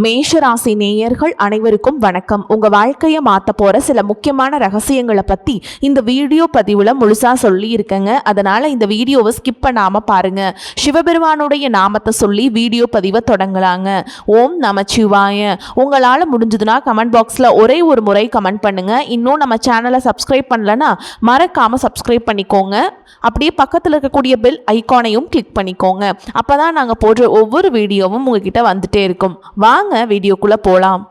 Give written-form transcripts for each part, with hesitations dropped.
மேஷராசி நேயர்கள் அனைவருக்கும் வணக்கம். உங்க வாழ்க்கையை மாத்த போற சில முக்கியமான ரகசியங்களை பத்தி இந்த வீடியோ பதிவுல முழுசா சொல்லி இருக்கேங்க. அதனால இந்த வீடியோவை ஸ்கிப் பண்ணாம பாருங்க. சிவபெருமானுடைய நாமத்தை சொல்லி வீடியோ பதிவை தொடங்கலாங்க. ஓம் நமச்சிவாய. உங்களால முடிஞ்சதுன்னா கமெண்ட் பாக்ஸ்ல ஒரே ஒரு முறை கமெண்ட் பண்ணுங்க. இன்னும் நம்ம சேனலை சப்ஸ்கிரைப் பண்ணலன்னா மறக்காம சப்ஸ்கிரைப் பண்ணிக்கோங்க. அப்படியே பக்கத்தில் இருக்கக்கூடிய பெல் ஐகானையும் கிளிக் பண்ணிக்கோங்க. அப்பதான் நாங்க போடுற ஒவ்வொரு வீடியோவும் உங்ககிட்ட வந்துட்டே இருக்கும். வாங்க வீடியோக்குள்ள போலாம்.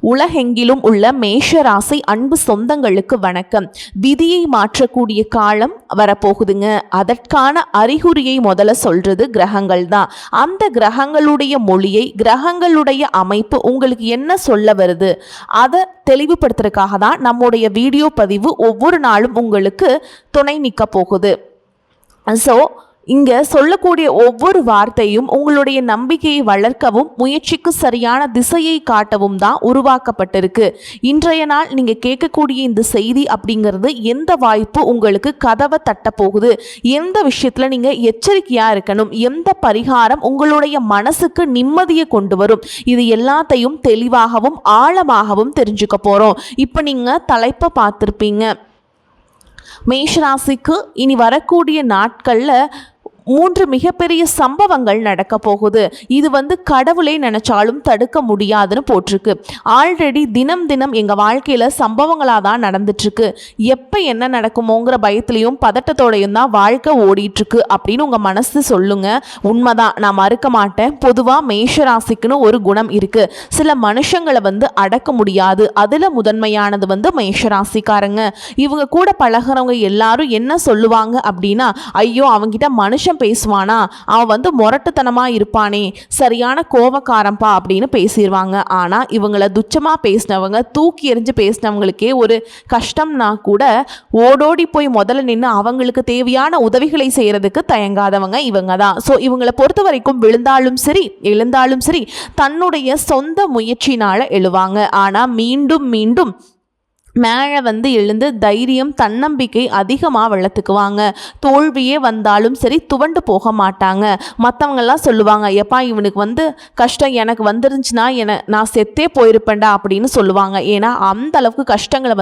உலகெங்கிலும் உள்ள மேஷராசி அன்பு சொந்தங்களுக்கு வணக்கம். விதியை மாற்றக்கூடிய காலம் வரப்போகுதுங்க. அதற்கான அறிகுறியை முதல்ல சொல்றது கிரகங்கள் தான். அந்த கிரகங்களுடைய மொழியை, கிரகங்களுடைய அமைப்பு உங்களுக்கு என்ன சொல்ல வருது அதை தெளிவுபடுத்துறதுக்காக தான் நம்முடைய வீடியோ பதிவு ஒவ்வொரு நாளும் உங்களுக்கு துணை நிற்க போகுது. ஸோ இங்கே சொல்லக்கூடிய ஒவ்வொரு வார்த்தையும் உங்களுடைய நம்பிக்கையை வளர்க்கவும் முயற்சிக்கு சரியான திசையை காட்டவும் தான் உருவாக்கப்பட்டிருக்கு. இன்றைய நாள் நீங்கள் கேட்கக்கூடிய இந்த செய்தி அப்படிங்கிறது எந்த வாய்ப்பு உங்களுக்கு கதவை தட்ட போகுது, எந்த விஷயத்தில் நீங்கள் எச்சரிக்கையாக இருக்கணும், எந்த பரிகாரம் உங்களுடைய மனசுக்கு நிம்மதியை கொண்டு வரும், இது எல்லாத்தையும் தெளிவாகவும் ஆழமாகவும் தெரிஞ்சுக்க போகிறோம். இப்போ நீங்கள் தலைப்பை பார்த்துருப்பீங்க. மேஷராசிக்கு இனி வரக்கூடிய நாட்களில் 3 மிகப்பெரிய சம்பவங்கள் நடக்க போகுது. இது கடவுளே நினைச்சாலும் தடுக்க முடியாதுன்னு போட்டிருக்கு. ஆல்ரெடி தினம் தினம் எங்கள் வாழ்க்கையில் சம்பவங்களாக தான் நடந்துட்டுருக்கு. எப்போ என்ன நடக்குமோங்கிற பயத்துலையும் பதட்டத்தோடையும் தான் வாழ்க்கை ஓடிட்டுருக்கு அப்படின்னு உங்கள் மனசு சொல்லுங்க. உண்மைதான், நான் மறுக்க மாட்டேன். பொதுவாக மேஷராசிக்குன்னு ஒரு குணம் இருக்குது. சில மனுஷங்களை அடக்க முடியாது. அதில் முதன்மையானது மேஷராசிக்காரங்க. இவங்க கூட பழகிறவங்க எல்லாரும் என்ன சொல்லுவாங்க அப்படின்னா, ஐயோ அவங்கிட்ட மனுஷன் பேசுவானா, அவன் முரட்டுத்தனமா இருப்பானே, சரியான கோபக்காரம்பா அப்படின்னு பேசிடுவாங்க. ஆனா இவங்களை துச்சமா பேசினவங்க, தூக்கி எறிஞ்சு பேசினவங்களுக்கே ஒரு கஷ்டம்னா கூட ஓடோடி போய் முதல்ல நின்று அவங்களுக்கு தேவையான உதவிகளை செய்யறதுக்கு தயங்காதவங்க இவங்க தான். ஸோ இவங்களை பொறுத்த வரைக்கும் விழுந்தாலும் சரி எழுந்தாலும் சரி தன்னுடைய சொந்த முயற்சினால எழுவாங்க. ஆனா மீண்டும் மீண்டும் மேலே எழுந்து தைரியம், தன்னம்பிக்கை அதிகமாக வளர்த்துக்குவாங்க. தோல்வியே வந்தாலும் சரி துவண்டு போக மாட்டாங்க. மற்றவங்கெல்லாம் சொல்லுவாங்க, எப்பா இவனுக்கு கஷ்டம் எனக்கு வந்துருந்துச்சுன்னா நான் செத்தே போயிருப்பேன்டா அப்படின்னு சொல்லுவாங்க. ஏன்னா அந்த அளவுக்கு கஷ்டங்களை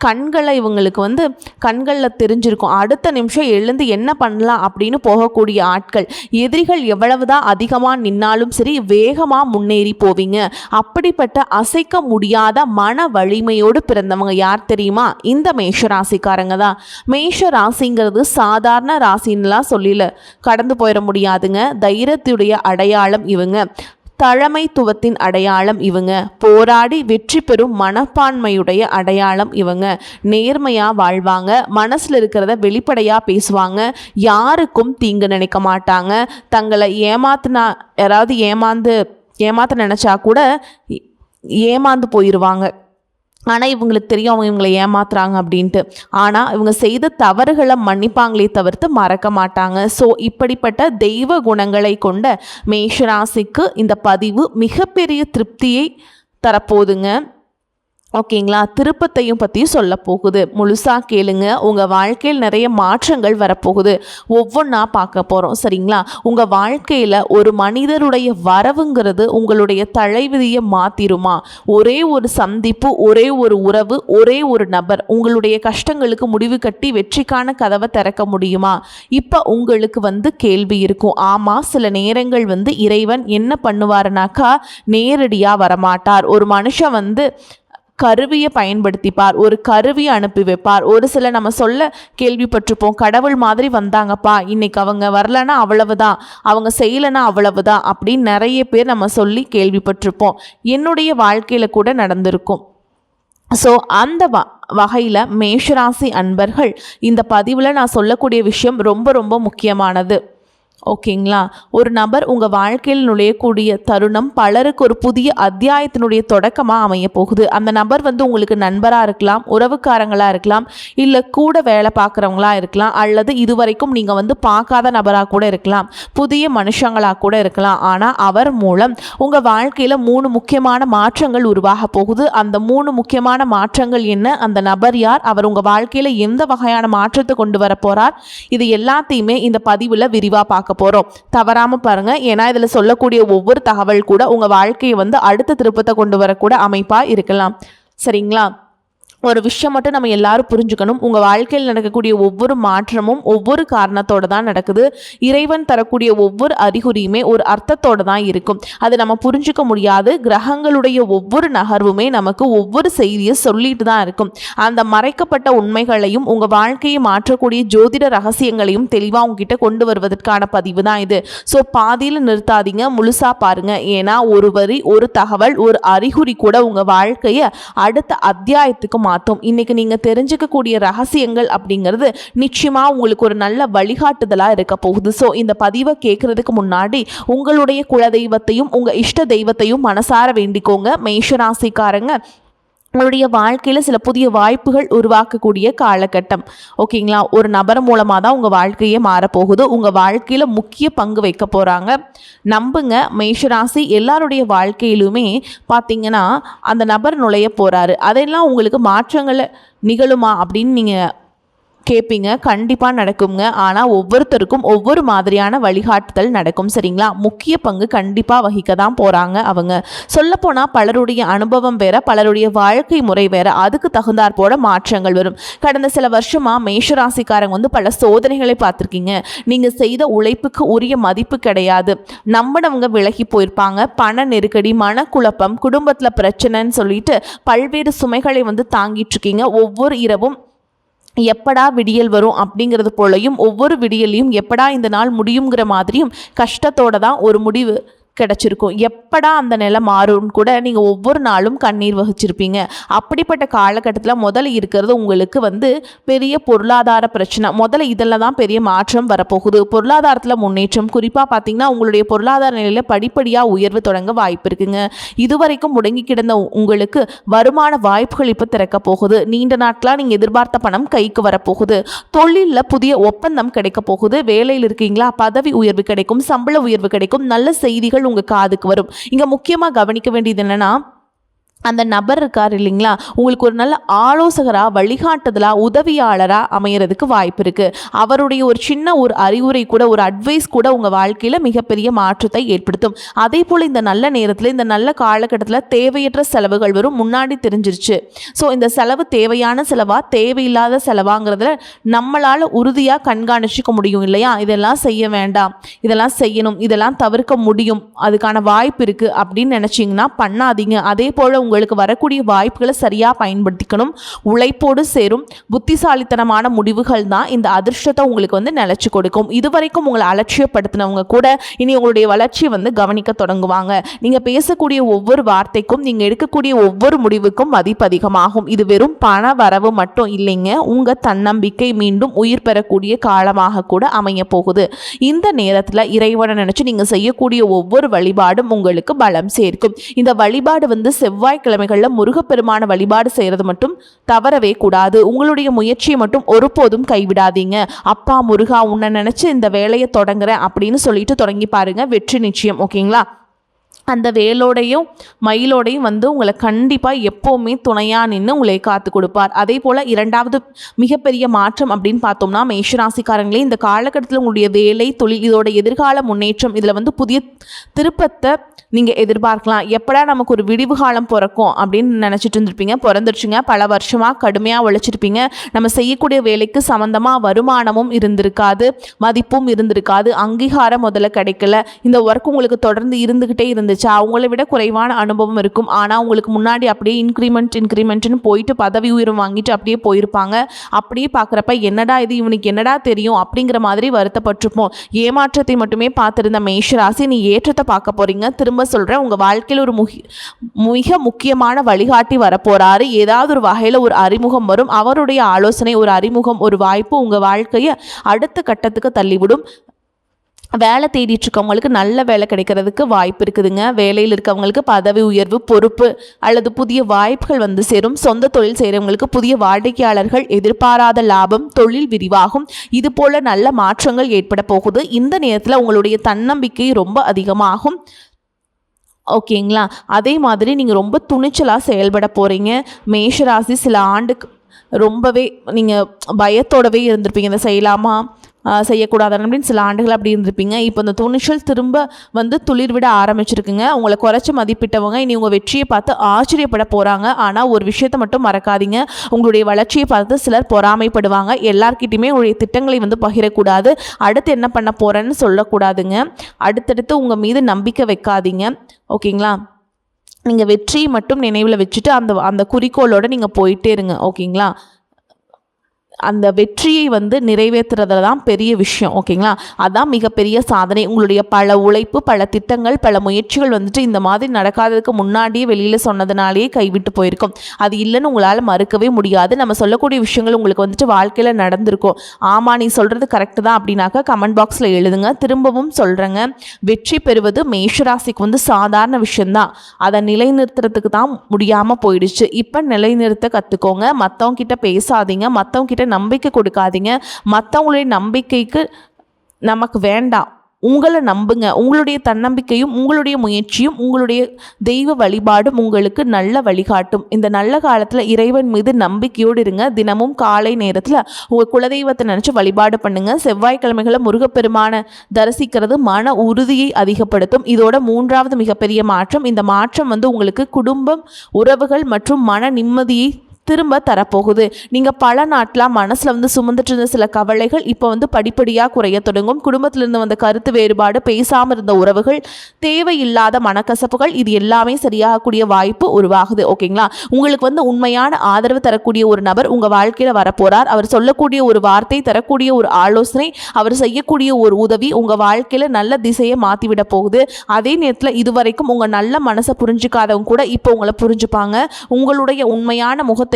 கண்களை இவங்களுக்கு கண்களில் தெரிஞ்சிருக்கும். அடுத்த நிமிஷம் எழுந்து என்ன பண்ணலாம் அப்படின்னு போகக்கூடிய ஆட்கள். எதிரிகள் எவ்வளவுதான் அதிகமாக நின்னாலும் சரி வேகமாக முன்னேறி போவீங்க. அப்படிப்பட்ட அசைக்க முடியாத மன வலிமையோடு பிறந்தவங்க யார் தெரியுமா? இந்த மேஷராசிக்காரங்க தான். மேஷ ராசிங்கிறது சாதாரண ராசின்னுலாம் சொல்லல கடந்து போயிட முடியாதுங்க. தைரியத்துடைய அடையாளம் இவங்க. தலைமைத்துவத்தின் அடையாளம் இவங்க. போராடி வெற்றி பெறும் மனப்பான்மையுடைய அடையாளம் இவங்க. நேர்மையாக வாழ்வாங்க. மனசில் இருக்கிறத வெளிப்படையாக பேசுவாங்க. யாருக்கும் தீங்கு நினைக்க மாட்டாங்க. தங்களை யாராவது ஏமாத்த நினச்சா கூட ஏமாந்து போயிடுவாங்க. ஆனால் இவங்களுக்கு தெரியும் அவங்க இவங்களை ஏமாத்துறாங்க அப்படின்ட்டு. ஆனால் இவங்க செய்த தவறுகளை மன்னிப்பாங்களே தவிர்த்து மறக்க மாட்டாங்க. ஸோ இப்படிப்பட்ட தெய்வ குணங்களை கொண்ட மேஷராசிக்கு இந்த பதிவு மிகப்பெரிய திருப்தியை தரப்போகுதுங்க. ஓகேங்களா? திருப்பத்தையும் பற்றியும் சொல்ல போகுது. முழுசாக கேளுங்க. உங்கள் வாழ்க்கையில் நிறைய மாற்றங்கள் வரப்போகுது. ஒவ்வொன்றா பார்க்க போகிறோம். சரிங்களா? உங்கள் வாழ்க்கையில் ஒரு மனிதருடைய வரவுங்கிறது உங்களுடைய தலைவிதியை மாற்றிருமா? ஒரே ஒரு சந்திப்பு, ஒரே ஒரு உறவு, ஒரே ஒரு நபர் உங்களுடைய கஷ்டங்களுக்கு முடிவு கட்டி வெற்றிக்கான கதவை திறக்க முடியுமா? இப்போ உங்களுக்கு கேள்வி இருக்கும். ஆமாம், சில நேரங்கள் இறைவன் என்ன பண்ணுவாருனாக்கா நேரடியாக வரமாட்டார். ஒரு மனுஷன் கருவியை பயன்படுத்திப்பார், ஒரு கருவியை அனுப்பி வைப்பார். ஒரு சில நம்ம சொல்ல கேள்விப்பட்டிருப்போம், கடவுள் மாதிரி வந்தாங்கப்பா, இன்னைக்கு அவங்க வரலன்னா அவ்வளவுதான், அவங்க செய்யலைன்னா அவ்வளவுதான் அப்படின்னு நிறைய பேர் நம்ம சொல்லி கேள்விப்பட்டிருப்போம். என்னுடைய வாழ்க்கையில் கூட நடந்திருக்கும். ஸோ அந்த வகையில் மேஷராசி அன்பர்கள், இந்த பதிவில் நான் சொல்லக்கூடிய விஷயம் ரொம்ப ரொம்ப முக்கியமானது. ஓகேங்களா? ஒரு நபர் உங்கள் வாழ்க்கையில் நுழையக்கூடிய தருணம் பலருக்கு ஒரு புதிய அத்தியாயத்தினுடைய தொடக்கமாக அமைய போகுது. அந்த நபர் உங்களுக்கு நண்பராக இருக்கலாம், உறவுக்காரங்களாக இருக்கலாம், இல்லை கூட வேலை பார்க்குறவங்களா இருக்கலாம், அல்லது இதுவரைக்கும் நீங்கள் பார்க்காத நபராக கூட இருக்கலாம், புதிய மனுஷங்களாக கூட இருக்கலாம். ஆனால் அவர் மூலம் உங்கள் வாழ்க்கையில் 3 முக்கியமான மாற்றங்கள் உருவாக போகுது. அந்த 3 முக்கியமான மாற்றங்கள் என்ன? அந்த நபர் யார்? அவர் உங்கள் வாழ்க்கையில் எந்த வகையான மாற்றத்தை கொண்டு வர போகிறார்? இது எல்லாத்தையுமே இந்த பதிவில் விரிவாக பார்க்க பார்க்க போகிறோம். தவறாமல் பாருங்கள். ஏன்னா இதில் சொல்லக்கூடிய ஒவ்வொரு தகவல் கூட உங்கள் வாழ்க்கையை வந்து அடுத்த திருப்பத்தை கொண்டு வரக்கூட அமைப்பாக இருக்கலாம். சரிங்களா? ஒரு விஷயம் மட்டும் நம்ம எல்லாரும் புரிஞ்சுக்கணும். உங்கள் வாழ்க்கையில் நடக்கக்கூடிய ஒவ்வொரு மாற்றமும் ஒவ்வொரு காரணத்தோடு தான் நடக்குது. இறைவன் தரக்கூடிய ஒவ்வொரு அறிகுறியுமே ஒரு அர்த்தத்தோடு தான் இருக்கும். அது நம்ம புரிஞ்சுக்க முடியாது. கிரகங்களுடைய ஒவ்வொரு நகர்வுமே நமக்கு ஒவ்வொரு செய்தியை சொல்லிட்டு தான் இருக்கும். அந்த மறைக்கப்பட்ட உண்மைகளையும் உங்கள் வாழ்க்கையை மாற்றக்கூடிய ஜோதிட ரகசியங்களையும் தெளிவாக உங்ககிட்ட கொண்டு வருவதற்கான பதிவு தான் இது. ஸோ பாதியில் நிறுத்தாதீங்க, முழுசாக பாருங்கள். ஏன்னா ஒரு வரி, ஒரு தகவல், ஒரு அறிகுறி கூட உங்கள் வாழ்க்கையை அடுத்த அத்தியாயத்துக்கு மாற்றும். இன்னைக்கு நீங்க தெரிஞ்சுக்கக்கூடிய ரகசியங்கள் அப்படிங்கிறது நிச்சயமா உங்களுக்கு ஒரு நல்ல வழிகாட்டுதலா இருக்க போகுது. ஸோ இந்த பதிவை கேட்கறதுக்கு முன்னாடி உங்களுடைய குலதெய்வத்தையும் உங்க இஷ்ட தெய்வத்தையும் மனசார வேண்டிக்கோங்க. மேஷராசிக்காரங்க, உங்களுடைய வாழ்க்கையில் சில புதிய வாய்ப்புகள் உருவாக்கக்கூடிய காலகட்டம். ஓகேங்களா? ஒரு நபர் மூலமாக தான் உங்கள் வாழ்க்கையே மாறப்போகுது. உங்கள் வாழ்க்கையில் முக்கிய பங்கு வைக்க போகிறாங்க. நம்புங்க, மேஷராசி எல்லாருடைய வாழ்க்கையிலுமே பார்த்தீங்கன்னா அந்த நபர் நுழைய போகிறாரு. அதெல்லாம் உங்களுக்கு மாற்றங்களை நிகழுமா அப்படின்னு நீங்கள் கேட்பீங்க. கண்டிப்பாக நடக்குங்க. ஆனால் ஒவ்வொருத்தருக்கும் ஒவ்வொரு மாதிரியான வழிகாட்டுதல் நடக்கும். சரிங்களா? முக்கிய பங்கு கண்டிப்பாக வகிக்க தான் போகிறாங்க அவங்க. சொல்லப்போனால் பலருடைய அனுபவம் வேற, பலருடைய வாழ்க்கை முறை வேற. அதுக்கு தகுந்தாற்போட மாற்றங்கள் வரும். கடந்த சில வருஷமாக மேஷராசிக்காரங்க வந்து பல சோதனைகளை பார்த்துருக்கீங்க. நீங்கள் செய்த உழைப்புக்கு உரிய மதிப்பு கிடையாது. நம்பினவங்க விலகி போயிருப்பாங்க. பண நெருக்கடி, மனக்குழப்பம், குடும்பத்தில் பிரச்சனைன்னு சொல்லிட்டு பல்வேறு சுமைகளை வந்து தாங்கிட்டு இருக்கீங்க. ஒவ்வொரு இரவும் எப்படா விடியல் வரும் அப்படிங்கிறது போலையும், ஒவ்வொரு விடியலையும் எப்படா இந்த நாள் முடியுங்கிற மாதிரியும் கஷ்டத்தோடு தான் ஒரு முடிவு கிடச்சிருக்கும். எப்படா அந்த நிலை மாறும்னு கூட நீங்கள் ஒவ்வொரு நாளும் கண்ணீர் வகிச்சிருப்பீங்க. அப்படிப்பட்ட காலகட்டத்தில் முதல்ல இருக்கிறது உங்களுக்கு வந்து பெரிய பொருளாதார பிரச்சனை. முதல்ல இதில் தான் பெரிய மாற்றம் வரப்போகுது. பொருளாதாரத்தில் முன்னேற்றம், குறிப்பாக பார்த்தீங்கன்னா உங்களுடைய பொருளாதார நிலையில் படிப்படியாக உயர்வு தொடங்க வாய்ப்பு இருக்குங்க. இதுவரைக்கும் முடங்கி கிடந்த உங்களுக்கு வருமான வாய்ப்புகள் இப்போ திறக்க போகுது. நீண்ட நாட்களாக நீங்கள் எதிர்பார்த்த பணம் கைக்கு வரப்போகுது. தொழிலில் புதிய ஒப்பந்தம் கிடைக்க போகுது. வேலையில் இருக்கீங்களா, பதவி உயர்வு கிடைக்கும், சம்பள உயர்வு கிடைக்கும், நல்ல செய்திகள் உங்க காதுக்கு வரும். இங்க முக்கியமா கவனிக்க வேண்டியது என்னன்னா, அந்த நபர் இருக்கார் இல்லைங்களா, உங்களுக்கு ஒரு நல்ல ஆலோசகராக, வழிகாட்டுதலாக, உதவியாளராக அமையறதுக்கு வாய்ப்பு இருக்குது. அவருடைய ஒரு சின்ன ஒரு அறிவுரை கூட, ஒரு அட்வைஸ் கூட உங்கள் வாழ்க்கையில் மிகப்பெரிய மாற்றத்தை ஏற்படுத்தும். அதே போல் இந்த நல்ல நேரத்தில், இந்த நல்ல காலகட்டத்தில் தேவையற்ற செலவுகள் வரும். முன்னாடி தெரிஞ்சிருச்சு. ஸோ இந்த செலவு தேவையான செலவா, தேவையில்லாத செலவாங்கிறதுல நம்மளால் உறுதியாக கண்காணிச்சிக்க முடியும் இல்லையா? இதெல்லாம் செய்ய வேண்டாம், இதெல்லாம் செய்யணும், இதெல்லாம் தவிர்க்க முடியும், அதுக்கான வாய்ப்பு இருக்குது அப்படின்னு நினச்சிங்கன்னா பண்ணாதீங்க. அதே போல் உங்களுக்கு வரக்கூடிய வாய்ப்புகளை சரியாக பயன்படுத்திக்கணும். உழைப்போடு சேரும் புத்திசாலித்தனமான முடிவுகள் தான் இந்த அதிர்ஷ்டத்தை உங்களுக்கு வந்து நிலைச்சு கொடுக்கும். இதுவரைக்கும் உங்களை அலட்சியப்படுத்தினவங்க கூட இனி உங்களுடைய வளர்ச்சியை வந்து கவனிக்க தொடங்குவாங்க. நீங்கள் பேசக்கூடிய ஒவ்வொரு வார்த்தைக்கும், நீங்கள் எடுக்கக்கூடிய ஒவ்வொரு முடிவுக்கும் மதிப்பு அதிகமாகும். இது வெறும் பண வரவு மட்டும் இல்லைங்க, உங்கள் தன்னம்பிக்கை மீண்டும் உயிர் பெறக்கூடிய காலமாக கூட அமைய போகுது. இந்த நேரத்தில் இறைவனை நினைச்சு நீங்கள் செய்யக்கூடிய ஒவ்வொரு வழிபாடும் உங்களுக்கு பலம் சேர்க்கும். இந்த வழிபாடு வந்து செவ்வாய்க்கிழமைகளில் முருகப்பெருமான வழிபாடு செய்கிறது மட்டும் தவறவே கூடாது. உங்களுடைய முயற்சியை மட்டும் ஒருபோதும் கைவிடாதீங்க. அப்பா முருகா, உன்னை நினச்சி இந்த வேலையை தொடங்குறேன் அப்படின்னு சொல்லிட்டு தொடங்கி பாருங்க, வெற்றி நிச்சயம். ஓகேங்களா? அந்த வேலோடையும் மயிலோடையும் வந்து உங்களை கண்டிப்பாக எப்போவுமே துணையாக நின்று உங்களை காத்து கொடுப்பார். அதே போல் இரண்டாவது மிகப்பெரிய மாற்றம் அப்படின்னு பார்த்தோம்னா, மேஷராசிக்காரங்களே இந்த காலகட்டத்தில் உங்களுடைய வேலை, தொழில், இதோட எதிர்கால முன்னேற்றம், இதில் வந்து புதிய திருப்பத்தை நீங்கள் எதிர்பார்க்கலாம். எப்படா நமக்கு ஒரு விடிவு காலம் பிறக்கும் அப்படின்னு நினச்சிட்டு இருந்திருப்பீங்க. பிறந்துருச்சுங்க. பல வருஷமாக கடுமையாக உழைச்சிருப்பீங்க. நம்ம செய்யக்கூடிய வேலைக்கு சம்மந்தமாக வருமானமும் இருந்திருக்காது, மதிப்பும் இருந்திருக்காது, அங்கீகாரம் முதல்ல கிடைக்கல. இந்த ஒர்க் உங்களுக்கு தொடர்ந்து இருந்துக்கிட்டே இருந்துச்சு. அவங்கள விட குறைவான அனுபவம் இருக்கும். ஆனால் உங்களுக்கு முன்னாடி அப்படியே இன்க்ரிமெண்ட்னு போயிட்டு பதவி உயர்வு வாங்கிட்டு அப்படியே போயிருப்பாங்க. அப்படியே பார்க்குறப்ப என்னடா இது, இவனுக்கு என்னடா தெரியும் அப்படிங்கிற மாதிரி வருத்தப்பட்டிருப்போம். ஏமாற்றத்தை மட்டுமே பார்த்துருந்த மேஷராசி நீ ஏற்றத்தை பார்க்க போகிறீங்க. திரும்ப சொல்கிறேன், உங்கள் வாழ்க்கையில் ஒரு மிக முக்கியமான வழிகாட்டி வரப்போகிறாரு. ஏதாவது ஒரு வகையில் ஒரு அறிமுகம் வரும். அவருடைய ஆலோசனை, ஒரு அறிமுகம், ஒரு வாய்ப்பு உங்கள் வாழ்க்கையை அடுத்த கட்டத்துக்கு தள்ளிவிடும். வேலை தேடிட்டு இருக்கவங்களுக்கு நல்ல வேலை கிடைக்கிறதுக்கு வாய்ப்பு இருக்குதுங்க. வேலையில் இருக்கவங்களுக்கு பதவி உயர்வு, பொறுப்பு அல்லது புதிய வாய்ப்புகள் வந்து சேரும். சொந்த தொழில் செய்கிறவங்களுக்கு புதிய வாடிக்கையாளர்கள், எதிர்பாராத லாபம், தொழில் விரிவாகும். இது போல நல்ல மாற்றங்கள் ஏற்பட போகுது. இந்த நேரத்தில் உங்களுடைய தன்னம்பிக்கை ரொம்ப அதிகமாகும். ஓகேங்களா? அதே மாதிரி நீங்கள் ரொம்ப துணிச்சலாக செயல்பட போகிறீங்க. மேஷராசி சில ஆண்டுக்கு ரொம்பவே நீங்கள் பயத்தோடவே இருந்திருப்பீங்க. இதை செய்யலாமா, செய்யக்கூடாது அப்படின்னு சில ஆண்டுகள் அப்படி இருந்திருப்பீங்க. இப்போ இந்த துணிச்சல் திரும்ப வந்து துளிர்விட ஆரம்பிச்சிருக்குங்க. உங்களை குறைச்சி மதிப்பிட்டவங்க இனி உங்கள் வெற்றியை பார்த்து ஆச்சரியப்பட போகிறாங்க. ஆனால் ஒரு விஷயத்தை மட்டும் மறக்காதீங்க, உங்களுடைய வளர்ச்சியை பார்த்து சிலர் பொறாமைப்படுவாங்க. எல்லார்கிட்டையுமே உங்களுடைய திட்டங்களை வந்து பகிரக்கூடாது. அடுத்து என்ன பண்ண போகிறேன்னு சொல்லக்கூடாதுங்க. அடுத்தடுத்து உங்கள் மீது நம்பிக்கை வைக்காதீங்க. ஓகேங்களா? நீங்கள் வெற்றியை மட்டும் நினைவில் வச்சுட்டு அந்த குறிக்கோளோடு நீங்கள் போயிட்டே இருங்க. ஓகேங்களா? அந்த வெற்றியை வந்து நிறைவேற்றுறதுல தான் பெரிய விஷயம். ஓகேங்களா? அதான் மிகப்பெரிய சாதனை. உங்களுடைய பல உழைப்பு, பல திட்டங்கள், பல முயற்சிகள் வந்துட்டு இந்த மாதிரி நடக்காததுக்கு முன்னாடியே வெளியில் சொன்னதுனாலேயே கைவிட்டு போயிருக்கும். அது இல்லைன்னு உங்களால் மறுக்கவே முடியாது. நம்ம சொல்லக்கூடிய விஷயங்கள் உங்களுக்கு வந்துட்டு வாழ்க்கையில் நடந்திருக்கும். ஆமாம், நீ சொல்கிறது கரெக்டு தான் அப்படின்னாக்கா கமெண்ட் பாக்ஸில் எழுதுங்க. திரும்பவும் சொல்கிறேங்க, வெற்றி பெறுவது மேஷராசிக்கு வந்து சாதாரண விஷயந்தான். அதை நிலைநிறுத்துறதுக்கு தான் முடியாமல் போயிடுச்சு. இப்போ நிலைநிறுத்த கற்றுக்கோங்க. மற்றவங்க கிட்ட பேசாதீங்க, மற்றவங்க கிட்ட நம்பிக்கை கொடுக்காதீங்க. மற்றவங்களுடைய நம்பிக்கைக்கு நமக்கு வேண்டாம். உங்களை நம்புங்க. உங்களுடைய தன்னம்பிக்கையும் உங்களுடைய முயற்சியும் உங்களுடைய தெய்வ வழிபாடும் உங்களுக்கு நல்ல வழிகாட்டும். இந்த நல்ல காலத்தில் இறைவன் மீது நம்பிக்கையோடு இருங்க. தினமும் காலை நேரத்தில் உங்கள் குலதெய்வத்தை நினச்சி வழிபாடு பண்ணுங்க. செவ்வாய்க்கிழமைகளை முருகப்பெருமான தரிசிக்கிறது மன உறுதியை அதிகப்படுத்தும். இதோட 3வது மிகப்பெரிய மாற்றம், இந்த மாற்றம் வந்து உங்களுக்கு குடும்பம், உறவுகள் மற்றும் மன நிம்மதியை திரும்ப தரப்போகுது. நீங்கள் பல நாட்களாக மனசில் வந்து சுமந்துட்டு இருந்த சில கவலைகள் இப்போ வந்து படிப்படியாக குறைய தொடங்கும். குடும்பத்திலிருந்து வந்த கருத்து வேறுபாடு, பேசாமல் இருந்த உறவுகள், தேவையில்லாத மனக்கசப்புகள், இது எல்லாமே சரியாகக்கூடிய வாய்ப்பு உருவாகுது. ஓகேங்களா? உங்களுக்கு வந்து உண்மையான ஆதரவு தரக்கூடிய ஒரு நபர் உங்கள் வாழ்க்கையில் வரப்போகிறார். அவர் சொல்லக்கூடிய ஒரு வார்த்தை, தரக்கூடிய ஒரு ஆலோசனை, அவர் செய்யக்கூடிய ஒரு உதவி உங்கள் வாழ்க்கையில் நல்ல திசையை மாற்றிவிட போகுது. அதே நேரத்தில் இதுவரைக்கும் உங்கள் நல்ல மனசை புரிஞ்சுக்காதவங்க கூட இப்போ உங்களை புரிஞ்சுப்பாங்க. உங்களுடைய உண்மையான முகத்தை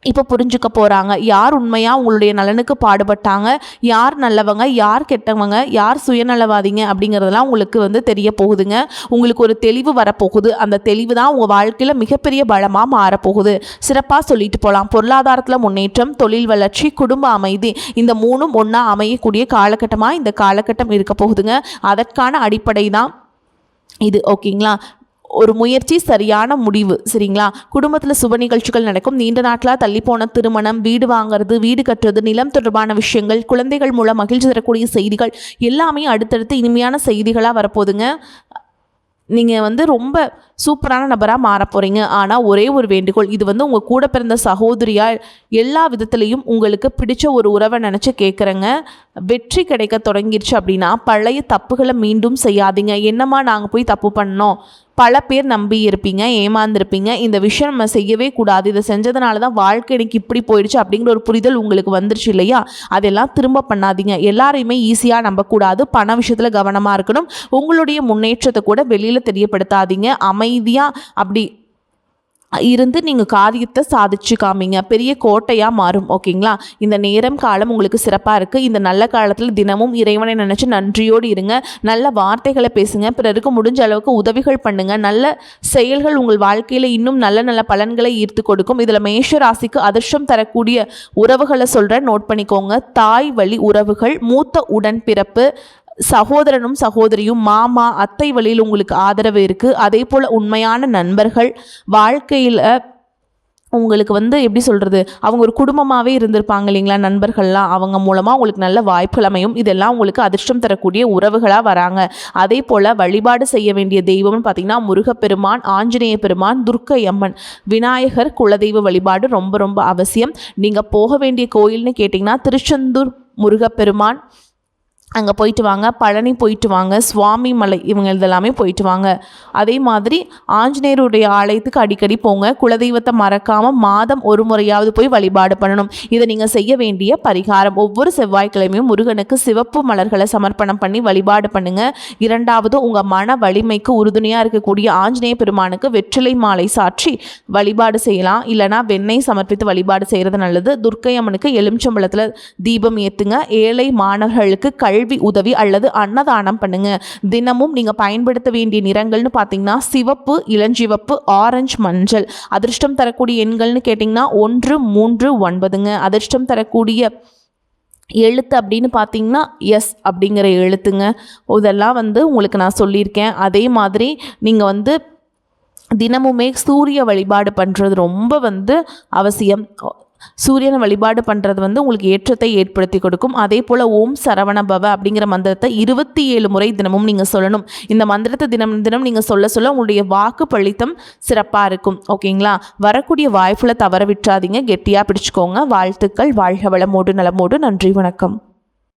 இப்போ புரிஞ்சுக்க போகிறாங்க. யார் உண்மையாக உங்களுடைய நலனுக்கு பாடுபட்டாங்க, யார் நல்லவங்க, யார் கெட்டவங்க, யார் சுயநலவாதிங்க அப்படிங்கிறதெல்லாம் உங்களுக்கு வந்து தெரிய போகுதுங்க. உங்களுக்கு ஒரு தெளிவு வரப்போகுது. அந்த தெளிவு தான் உங்கள் வாழ்க்கையில் மிகப்பெரிய பலமாக மாறப்போகுது. சிறப்பாக சொல்லிட்டு போகலாம். பொருளாதாரத்தில் முன்னேற்றம், தொழில் வளர்ச்சி, குடும்ப அமைதி, இந்த 3ம் ஒன்றா அமையக்கூடிய காலகட்டமாக இந்த காலகட்டம் இருக்க போகுதுங்க. அதற்கான அடிப்படை தான் இது. ஓகேங்களா? ஒரு முயற்சி, சரியான முடிவு. சரிங்களா? குடும்பத்தில் சுப நிகழ்ச்சிகள் நடக்கும். நீண்ட நாட்களாக தள்ளிப்போன திருமணம், வீடு வாங்குறது, வீடு கட்டுறது, நிலம் தொடர்பான விஷயங்கள், குழந்தைகள் மூலம் மகிழ்ச்சி தரக்கூடிய செய்திகள் எல்லாமே அடுத்தடுத்து இனிமையான செய்திகளாக வரப்போகுதுங்க. நீங்கள் வந்து ரொம்ப சூப்பரான நபராக மாற போகிறீங்க. ஆனால் ஒரே ஒரு வேண்டுகோள், இது வந்து உங்கள் கூட பிறந்த சகோதரியால் எல்லா விதத்துலேயும் உங்களுக்கு பிடிச்ச ஒரு உறவை நினச்சி கேட்குறேங்க. வெற்றி கிடைக்க தொடங்கிடுச்சு அப்படின்னா பழைய தப்புகளை மீண்டும் செய்யாதீங்க. என்னம்மா நாங்கள் போய் தப்பு பண்ணோம், பல பேர் நம்பி இருப்பீங்க, ஏமாந்துருப்பீங்க. இந்த விஷயம் நம்ம செய்யவே கூடாது, இதை செஞ்சதுனால தான் வாழ்க்கை எனக்கு இப்படி போயிடுச்சு அப்படிங்கிற ஒரு புரிதல் உங்களுக்கு வந்துருச்சு இல்லையா? அதெல்லாம் திரும்ப பண்ணாதீங்க. எல்லாரையுமே ஈஸியாக நம்பக்கூடாது. பண விஷயத்தில் கவனமாக இருக்கணும். உங்களுடைய முன்னேற்றத்தை கூட வெளியில் தெரியப்படுத்தாதீங்க. அமைதியாக அப்படி இருந்து நீங்கள் காரியத்தை சாதிச்சு காமிங்க. பெரிய கோட்டையாக மாறும். ஓகேங்களா? இந்த நேரம் காலம் உங்களுக்கு சிறப்பாக இருக்குது. இந்த நல்ல காலத்தில் தினமும் இறைவனை நினச்சி நன்றியோடு இருங்க. நல்ல வார்த்தைகளை பேசுங்க. பிறருக்கு முடிஞ்ச அளவுக்கு உதவிகள் பண்ணுங்கள். நல்ல செயல்கள் உங்கள் வாழ்க்கையில் இன்னும் நல்ல நல்ல பலன்களை ஈர்த்து கொடுக்கும். இதில் மேஷ ராசிக்கு அதிர்ஷ்டம் தரக்கூடிய உறவுகளை சொல்கிறேன், நோட் பண்ணிக்கோங்க. தாய் வழி உறவுகள், மூத்த உடன்பிறப்பு, சகோதரனும் சகோதரியும், மாமா, அத்தை வழியில் உங்களுக்கு ஆதரவு இருக்குது. அதே போல் உண்மையான நண்பர்கள், வாழ்க்கையில் உங்களுக்கு வந்து எப்படி சொல்கிறது, அவங்க ஒரு குடும்பமாகவே இருந்திருப்பாங்க இல்லைங்களா? நண்பர்கள்லாம், அவங்க மூலமாக உங்களுக்கு நல்ல வாய்ப்புகள் அமையும். இதெல்லாம் உங்களுக்கு அதிர்ஷ்டம் தரக்கூடிய உறவுகளாக வராங்க. அதே போல் வழிபாடு செய்ய வேண்டிய தெய்வம்னு பார்த்திங்கன்னா முருகப்பெருமான், ஆஞ்சநேய பெருமான், துர்க்கை அம்மன், விநாயகர் குலதெய்வ வழிபாடு ரொம்ப ரொம்ப அவசியம். நீங்கள் போக வேண்டிய கோயில்னு கேட்டிங்கன்னா திருச்செந்தூர் முருகப்பெருமான், அங்கே போயிட்டு வாங்க. பழனி போயிட்டு வாங்க. சுவாமி மலை, இவங்க இதெல்லாமே போயிட்டு வாங்க. அதே மாதிரி ஆஞ்சநேயருடைய ஆலயத்துக்கு அடிக்கடி போங்க. குலதெய்வத்தை மறக்காமல் மாதம் ஒரு முறையாவது போய் வழிபாடு பண்ணணும். இதை நீங்கள் செய்ய வேண்டிய பரிகாரம், ஒவ்வொரு செவ்வாய்க்கிழமையும் முருகனுக்கு சிவப்பு மலர்களை சமர்ப்பணம் பண்ணி வழிபாடு பண்ணுங்கள். 2வது, உங்கள் மன வலிமைக்கு உறுதுணையாக இருக்கக்கூடிய ஆஞ்சநேய பெருமானுக்கு வெற்றிலை மாலை சாற்றி வழிபாடு செய்யலாம். இல்லைனா வெண்ணெய் சமர்ப்பித்து வழிபாடு செய்கிறது நல்லது. துர்க்கை அம்மனுக்கு எலுமிச்சம்பழத்தில் தீபம் ஏற்றுங்க. ஏழை மாணவர்களுக்கு கல்வி உதவி அல்லது அன்னதானம் பண்ணுங்க. தினமும் நீங்க பயன்படுத்த வேண்டிய நிறங்கள்னு பார்த்தீங்கன்னா சிவப்பு, இளஞ்சிவப்பு, ஆரஞ்சு, மஞ்சள். அதிர்ஷ்டம் தரக்கூடிய எண்கள்னு கேட்டிங்கன்னா 1, 3, 9ங்க. அதிர்ஷ்டம் தரக்கூடிய எழுத்து அப்படின்னு பார்த்தீங்கன்னா எஸ் அப்படிங்கிற எழுத்துங்க. இதெல்லாம் வந்து உங்களுக்கு நான் சொல்லியிருக்கேன். அதே மாதிரி நீங்கள் வந்து தினமுமே சூரிய வழிபாடு பண்ணுறது ரொம்ப வந்து அவசியம். சூரியனை வழிபாடு பண்ணுறது வந்து உங்களுக்கு ஏற்றத்தை ஏற்படுத்தி கொடுக்கும். அதே போல் ஓம் சரவண பவ அப்படிங்கிற மந்திரத்தை 27 முறை தினமும் நீங்கள் சொல்லணும். இந்த மந்திரத்தை தினம் தினம் நீங்கள் சொல்ல சொல்ல உங்களுடைய வாக்கு பளித்தம் சிறப்பாக இருக்கும். ஓகேங்களா? வரக்கூடிய வாய்ப்பில் தவற விட்டுறாதீங்க, கெட்டியாக பிடிச்சிக்கோங்க. வாழ்த்துக்கள். வாழ்க வளமோடு நலமோடு. நன்றி, வணக்கம்.